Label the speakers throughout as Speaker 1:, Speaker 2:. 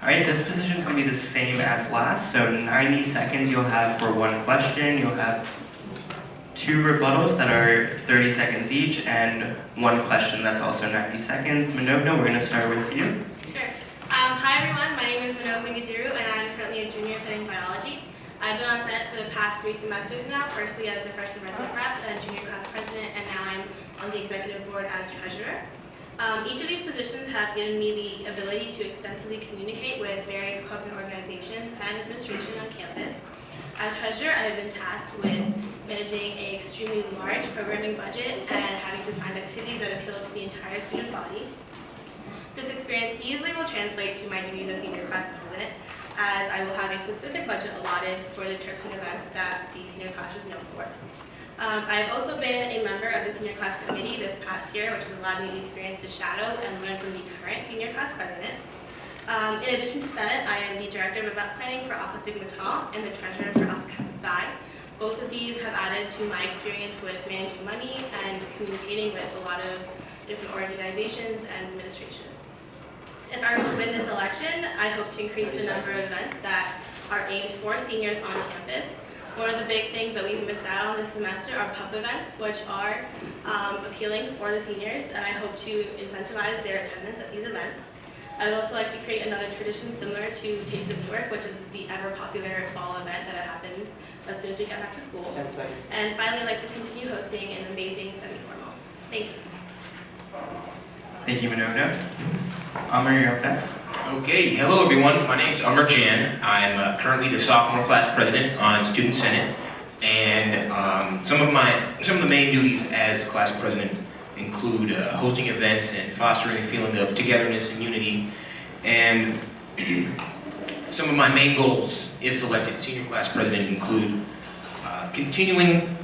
Speaker 1: All right, this position is going to be the same as last, so 90 seconds you'll have for one question. You'll have 2 rebuttals that are 30 seconds each, and 1 question that's also 90 seconds. Manogna, we're going to start with you.
Speaker 2: Sure. Hi everyone, my name is Manogna Gadiru and I'm currently a junior studying biology. I've been on Senate for the past 3 semesters now, firstly as a freshman resident rep and junior class president, and now I'm on the executive board as treasurer. Each of these positions have given me the ability to extensively communicate with various clubs and organizations and administration on campus. As treasurer, I have been tasked with managing an extremely large programming budget and having to find activities that appeal to the entire student body. This experience easily will translate to my duties as senior class president, as I will have a specific budget allotted for the trips and events that the senior class is known for. I've also been a member of the senior class committee this past year, which has allowed me the experience to shadow and learn from the current senior class president. In addition to Senate, I am the director of event planning for Alpha Sigma Tau and the treasurer for Alpha Kappa Psi. Both of these have added to my experience with managing money and communicating with a lot of different organizations and administration. If I were to win this election, I hope to increase the number of events that are aimed for seniors on campus. One of the big things that we've missed out on this semester are pub events, which are appealing for the seniors, and I hope to incentivize their attendance at these events. I would also like to create another tradition similar to Taste of Newark, which is the ever-popular fall event that happens as soon as we get back to school.
Speaker 3: 10 seconds.
Speaker 2: And finally, I'd like to continue hosting an amazing semi-formal. Thank you.
Speaker 1: Thank you, Manogna. Amr, you're up next.
Speaker 4: Okay, hello everyone. My name is Amr Jan. I'm currently the sophomore class president on Student Senate, and some of the main duties as class president include hosting events and fostering a feeling of togetherness and unity. And some of my main goals, if elected senior class president, include continuing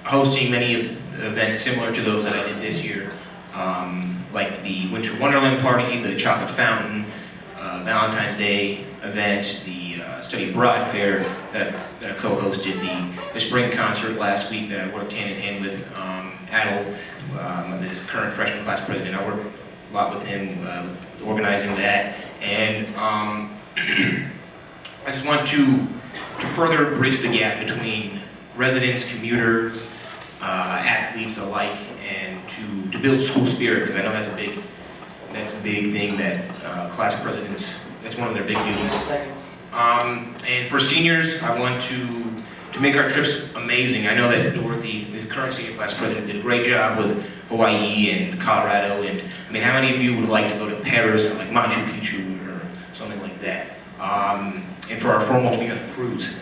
Speaker 4: hosting many of the events similar to those that I did this year. Like the Winter Wonderland Party, the Chocolate Fountain, Valentine's Day event, the Study Abroad Fair that I co-hosted, the Spring Concert last week that I worked hand in hand with Adel, his current freshman class president. I worked a lot with him organizing that, and I just want to further bridge the gap between residents, commuters, athletes alike, and to build school spirit, because I know that's a big thing that class presidents, that's one of their big duties. And for seniors, I want to make our trips amazing. I know that Dorothy, the current senior class president, did a great job with Hawaii and Colorado, and I mean, how many of you would like to go to Paris or like Machu Picchu or something like that? And for our formal to be on a cruise.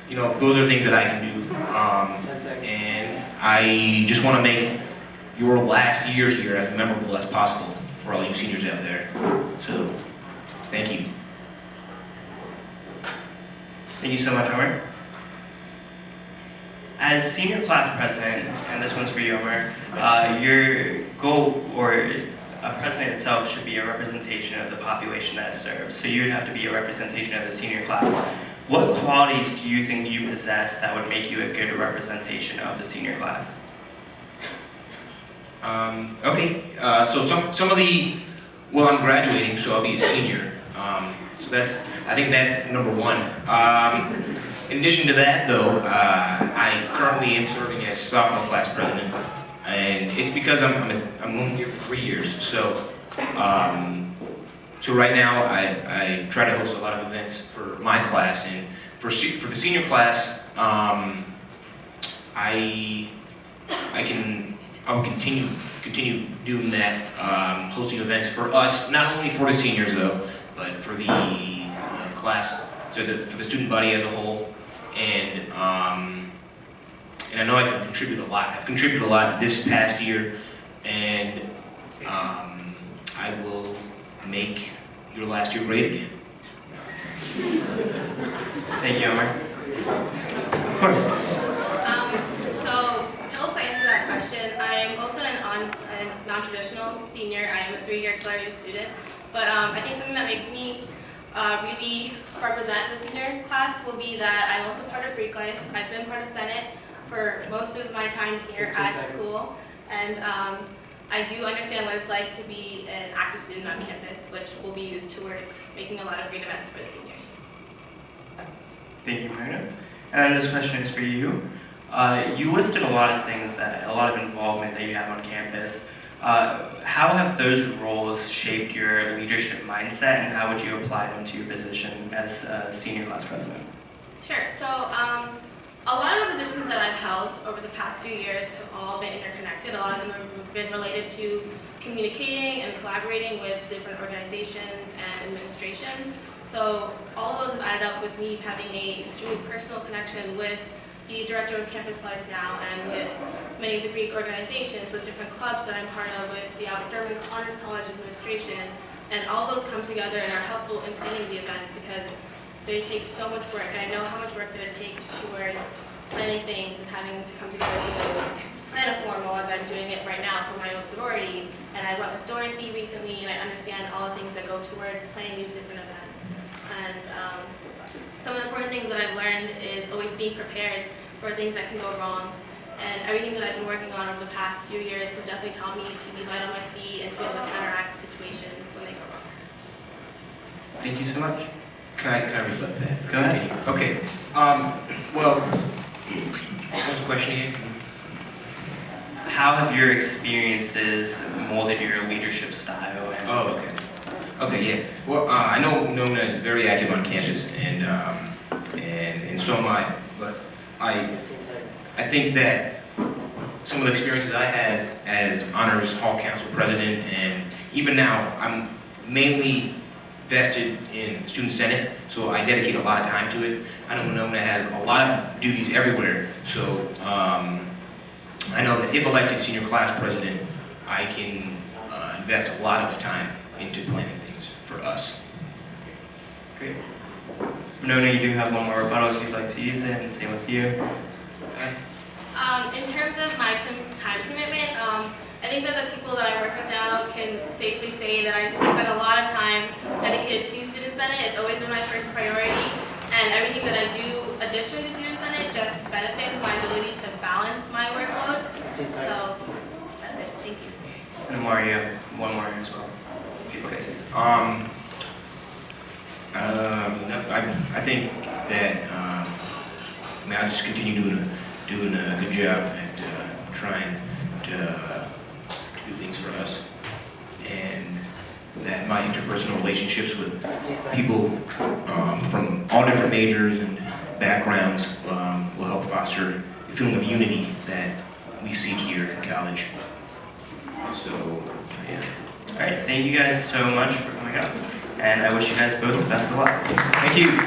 Speaker 4: You know, those are things that I can do. And I just want to make your last year here as memorable as possible for all you seniors out there. So, thank you.
Speaker 1: Thank you so much, Amr. As senior class president, and this one's for you, Amr, your goal, or a president itself, should be a representation of the population that it serves. So you would have to be a representation of the senior class. What qualities do you think you possess that would make you a good representation of the senior class?
Speaker 4: Okay, so some of the, well, I'm graduating, so I'll be a senior. So I think that's number one. In addition to that, though, I currently am serving as sophomore class president, and it's because I'm only here for 3 years. So, so right now I try to host a lot of events for my class, and for the senior class, I'll continue doing that, hosting events for us, not only for the seniors though, but for the class, for the student body as a whole, and I know I can contribute a lot. I've contributed a lot this past year, and I will make your last year great again.
Speaker 1: Thank you, Amr. Of course.
Speaker 2: So to also answer that question, I'm also a non-traditional senior. I am a 3-year accelerated student, but I think something that makes me really represent the senior class will be that I'm also part of Greek life. I've been part of Senate for most of my time here at school, and I do understand what it's like to be an active student on campus, which will be used towards making a lot of great events for the seniors.
Speaker 1: Thank you, Marina. And this question is for you. You listed a lot of things a lot of involvement that you have on campus. How have those roles shaped your leadership mindset, and how would you apply them to your position as senior class president?
Speaker 2: Sure. So a lot of the positions that I've held over the past few years have all been interconnected. A lot of them have been related to communicating and collaborating with different organizations and administration. So all of those have added up with me having an extremely personal connection with the director of campus life now, and with many of the Greek organizations, with different clubs that I'm part of, with the Durham Honors College administration, and all those come together and are helpful in planning the events because they take so much work. And I know how much work that it takes towards planning things and having to come together to plan a formal, as I'm doing it right now for my own sorority. And I went with Dorothy recently, and I understand all the things that go towards planning these different events. And some of the important things that I've learned is always being prepared for things that can go wrong. And everything that I've been working on over the past few years have definitely taught me to be light on my feet and to be able to counteract situations when they go wrong.
Speaker 1: Thank you so much.
Speaker 4: Can I rebut that?
Speaker 1: Go ahead.
Speaker 4: Okay. Well, what was the question again?
Speaker 1: How have your experiences molded your leadership style? And
Speaker 4: Oh, okay. Okay, yeah. Well, I know Nona is very active on campus, and so am I. But I think that some of the experiences I had as Honors Hall Council President, and even now, I'm mainly vested in Student Senate, so I dedicate a lot of time to it. I know Nona has a lot of duties everywhere, so I know that if elected Senior Class President, I can invest a lot of time into planning things for us.
Speaker 1: Great. Nona, you do have one more rebuttal if you'd like to use it, and same with you. Okay.
Speaker 2: In terms of my time commitment, I think that the people that I work with now can safely say that I spend a lot of time dedicated to Student Senate. It's always been my first priority, and everything that I do additionally to Student Senate just benefits my ability to balance my workload. So that's it. Thank you.
Speaker 1: And Mario, you have one more as well. If you'd like to.
Speaker 4: I think that I'll just continue doing a good job at trying to do things for us, and that my interpersonal relationships with people from all different majors and backgrounds will help foster the feeling of unity that we seek here in college. So, yeah.
Speaker 1: All right, thank you guys so much for coming up, and I wish you guys both the best of luck.
Speaker 4: Thank you.